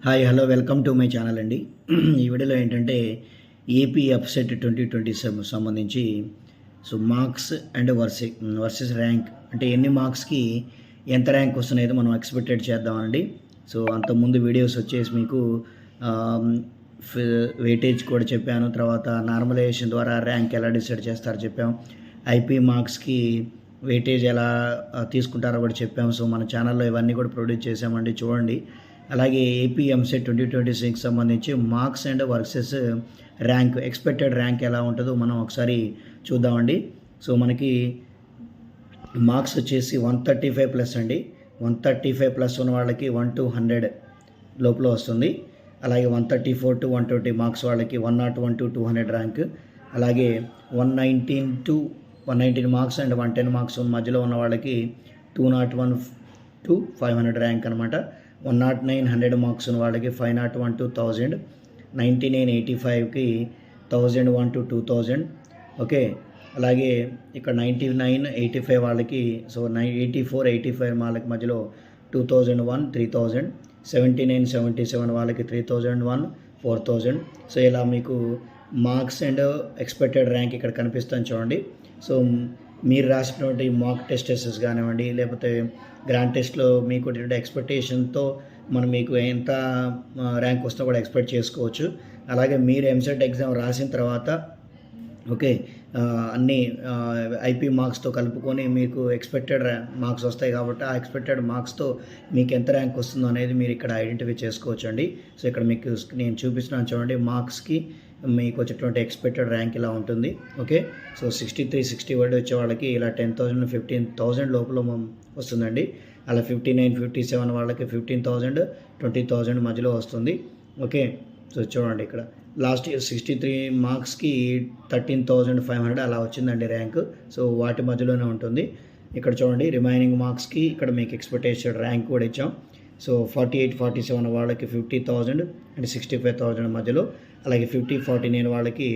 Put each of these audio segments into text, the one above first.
Hi hello welcome to my channel అండి. ఈ వీడియోలో ఏంటంటే ఏపీ అప్సెట్ 2027 సంబంధించి మార్క్స్ అండ్ వర్సెస్ ర్యాంక్ అంటే ఎన్ని మార్క్స్కి ఎంత ర్యాంక్ వస్తున్నది మనం ఎక్స్పెక్టెడ్ చేద్దామండి. అంతకుముందు వీడియోస్ వచ్చేసి మీకు వెయిటేజ్ కూడా చెప్పాను, తర్వాత నార్మలైజేషన్ ద్వారా ర్యాంక్ ఎలా డిసైడ్ చేస్తారో చెప్పాం, ఐపీ మార్క్స్కి వెయిటేజ్ ఎలా తీసుకుంటారో కూడా చెప్పాము. మన ఛానల్లో ఇవన్నీ కూడా ప్రొడ్యూస్ చేసామండి, చూడండి. అలాగే ఏపీ ఎంసెట్ 2026 సంబంధించి marks and versus rank expected rank ఎలా ఉంటుందో మనం ఒకసారి చూద్దామండి. మనకి మార్క్స్ వచ్చేసి 135 ప్లస్ అండి. 135 ప్లస్ ఉన్న వాళ్ళకి 1 to 100 లోపల వస్తుంది. అలాగే 134 to 120 మార్క్స్ వాళ్ళకి 101 to 200 ర్యాంక్. అలాగే 119 మార్క్స్ అండ్ 110 మార్క్స్ మధ్యలో ఉన్న వాళ్ళకి 201 to 500 ర్యాంక్ అనమాట. 109 100 మార్క్స్ ఉన్న వాళ్ళకి 501 to 1000, 99 85కి 1001 to 2000. ఓకే, అలాగే ఇక్కడ 99 85 వాళ్ళకి 84 85 వాళ్ళకి మధ్యలో 2001 3000, 79 77 వాళ్ళకి 3001 4000. ఇలా మీకు మార్క్స్ అండ్ ఎక్స్పెక్టెడ్ ర్యాంక్ ఇక్కడ కనిపిస్తుంది చూడండి. మీరు రాసినటువంటి మాక్ టెస్టెస్ కానివ్వండి, లేకపోతే గ్రాండ్ టెస్ట్లో మీకు ఎక్స్పెక్టేషన్తో మీకు ఎంత ర్యాంక్ వస్తుందో కూడా ఎక్స్పెక్ట్ చేసుకోవచ్చు. అలాగే మీరు ఎంసెట్ ఎగ్జామ్ రాసిన తర్వాత ఓకే అన్ని ఐపీ మార్క్స్తో కలుపుకొని మీకు ఎక్స్పెక్టెడ్ మార్క్స్ వస్తాయి కాబట్టి ఆ ఎక్స్పెక్టెడ్ మార్క్స్తో మీకు ఎంత ర్యాంక్ వస్తుందో అనేది మీరు ఇక్కడ ఐడెంటిఫై చేసుకోవచ్చు అండి. ఇక్కడ మీకు నేను చూపిస్తున్నాను చూడండి, మార్క్స్కి మీకు వచ్చేటువంటి ఎక్స్పెక్టెడ్ ర్యాంక్ ఇలా ఉంటుంది. ఓకే, 63 60 వర్డ్ వచ్చే వాళ్ళకి ఇలా 10,000 15,000 లోపల వస్తుందండి. అలా 59 57 వాళ్ళకి 15,000 20,000 మధ్యలో వస్తుంది. ఓకే, చూడండి ఇక్కడ లాస్ట్ ఇయర్ 63 మార్క్స్కి 13,500 అలా వచ్చిందండి ర్యాంక్. వాటి మధ్యలోనే ఉంటుంది. ఇక్కడ చూడండి రిమైనింగ్ మార్క్స్కి ఇక్కడ మీకు ఎక్స్పెక్టేషన్ ర్యాంక్ కూడా ఇచ్చాం. 48 47 వాళ్ళకి 50,000 అండ్ 65,000 మధ్యలో. అలాగే 50 49 వాళ్ళకి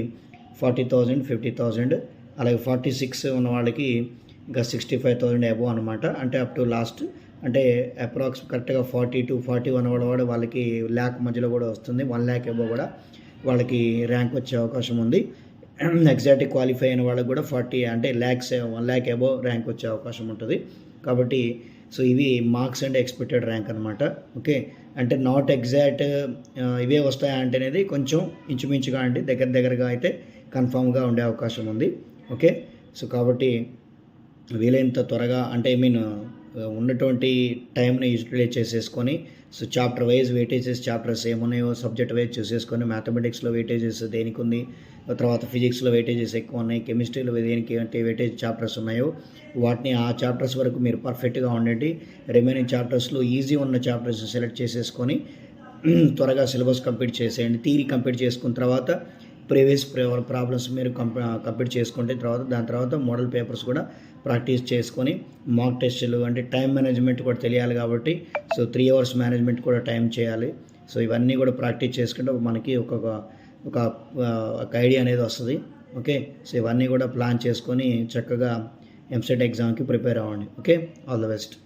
40,000 50,000. అలాగే 46 ఉన్న వాళ్ళకి ఇంకా 65,000 అబోవ్ అనమాట. అంటే అప్ టు లాస్ట్ అంటే అప్రాక్స్ కరెక్ట్గా 40 to 41 వాళ్ళకి ల్యాక్ మధ్యలో కూడా వస్తుంది. 1 lakh అబోవ్ కూడా వాళ్ళకి ర్యాంక్ వచ్చే అవకాశం ఉంది. ఎగ్జాక్ట్ క్వాలిఫై అయిన వాళ్ళకి కూడా 40 అంటే 1 lakh అబోవ్ ర్యాంక్ వచ్చే అవకాశం ఉంటుంది. కాబట్టి ఇవి మార్క్స్ అండ్ ఎక్స్పెక్టెడ్ ర్యాంక్ అనమాట. ఓకే, అంటే నాట్ ఎగ్జాక్ట్ ఇవే వస్తాయా అంటే అనేది కొంచెం ఇంచుమించుగా అండి, దగ్గరగా అయితే కన్ఫామ్గా ఉండే అవకాశం ఉంది. ఓకే, కాబట్టి వీలైనంత త్వరగా అంటే ఉన్నటువంటి టైంని యూటిలైజ్ చేసేసుకొని చాప్టర్ వైజ్ వెయిటేజెస్ చాప్టర్స్ ఏమున్నాయో సబ్జెక్ట్ వైజ్ చూసేసుకొని మ్యాథమెటిక్స్లో వెయిటేజెస్ దేనికి ఉంది, తర్వాత ఫిజిక్స్లో వెయిటేజెస్ ఎక్కువ ఉన్నాయి, కెమిస్ట్రీలో దేనికి అంటే వెయిటేజ్ చాప్టర్స్ ఉన్నాయో వాటిని ఆ చాప్టర్స్ వరకు మీరు పర్ఫెక్ట్గా ఉండండి. రిమైనింగ్ చాప్టర్స్లో ఈజీ ఉన్న చాప్టర్స్ సెలెక్ట్ చేసేసుకొని త్వరగా సిలబస్ కంప్లీట్ చేసేయండి. థియరీ కంప్లీట్ చేసుకున్న తర్వాత ప్రీవియస్ ప్రాబ్లమ్స్ మీరు కంప్లీట్ చేసుకుంటే దాని తర్వాత మోడల్ పేపర్స్ కూడా ప్రాక్టీస్ చేసుకొని మాక్ టెస్టులు అంటే టైం మేనేజ్మెంట్ కూడా తెలియాలి కాబట్టి 3 hours మేనేజ్మెంట్ కూడా టైం చేయాలి. ఇవన్నీ కూడా ప్రాక్టీస్ చేసుకుంటే మనకి ఒక ఐడియా అనేది వస్తుంది. ఓకే, ఇవన్నీ కూడా ప్లాన్ చేసుకొని చక్కగా ఎంసెట్ ఎగ్జామ్కి ప్రిపేర్ అవ్వండి. Okay, all the best.